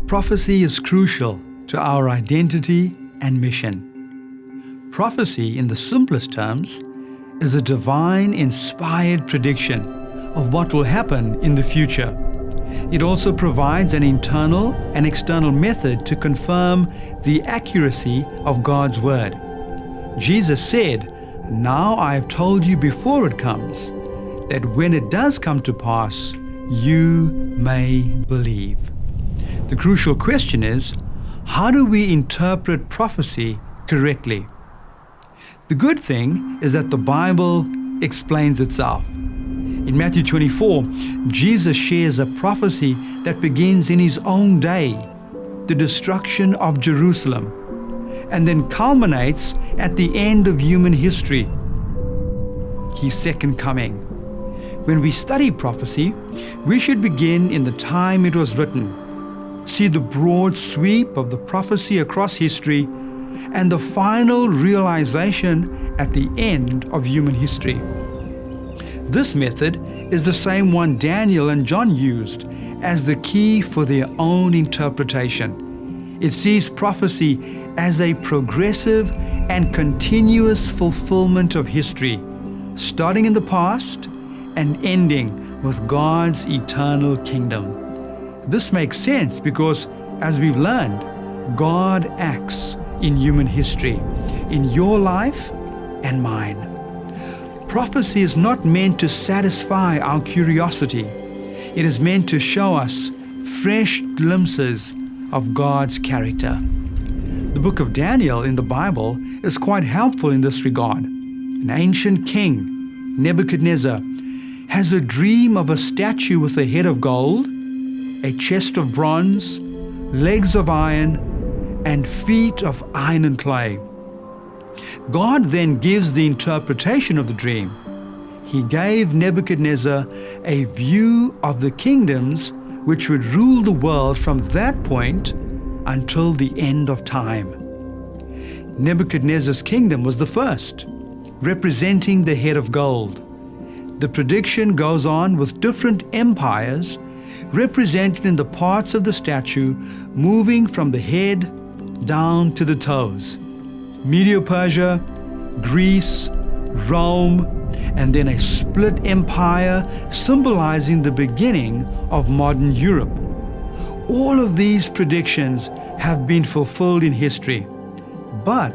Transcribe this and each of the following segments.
Prophecy is crucial to our identity and mission. Prophecy, in the simplest terms, is a divine inspired prediction of what will happen in the future. It also provides an internal and external method to confirm the accuracy of God's Word. Jesus said, "Now I have told you before it comes, that when it does come to pass, you may believe." The crucial question is, how do we interpret prophecy correctly? The good thing is that the Bible explains itself. In Matthew 24, Jesus shares a prophecy that begins in his own day, the destruction of Jerusalem, and then culminates at the end of human history, his second coming. When we study prophecy, we should begin in the time it was written, see the broad sweep of the prophecy across history, and the final realization at the end of human history. This method is the same one Daniel and John used as the key for their own interpretation. It sees prophecy as a progressive and continuous fulfillment of history, starting in the past and ending with God's eternal kingdom. This makes sense because, as we've learned, God acts in human history, in your life and mine. Prophecy is not meant to satisfy our curiosity. It is meant to show us fresh glimpses of God's character. The book of Daniel in the Bible is quite helpful in this regard. An ancient king, Nebuchadnezzar, has a dream of a statue with a head of gold, a chest of bronze, legs of iron, and feet of iron and clay. God then gives the interpretation of the dream. He gave Nebuchadnezzar a view of the kingdoms which would rule the world from that point until the end of time. Nebuchadnezzar's kingdom was the first, representing the head of gold. The prediction goes on with different empires represented in the parts of the statue moving from the head down to the toes. Medo-Persia, Greece, Rome, and then a split empire symbolizing the beginning of modern Europe. All of these predictions have been fulfilled in history, but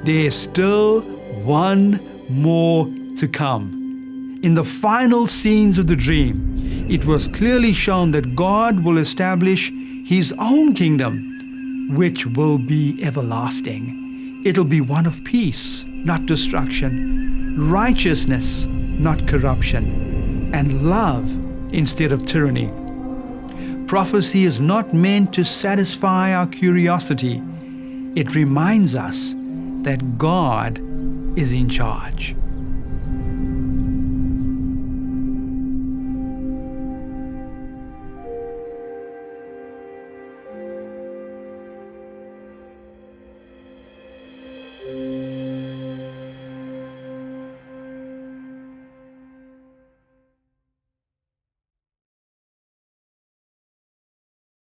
there is still one more to come. In the final scenes of the dream, it was clearly shown that God will establish His own kingdom, which will be everlasting. It'll be one of peace, not destruction, righteousness, not corruption, and love instead of tyranny. Prophecy is not meant to satisfy our curiosity. It reminds us that God is in charge.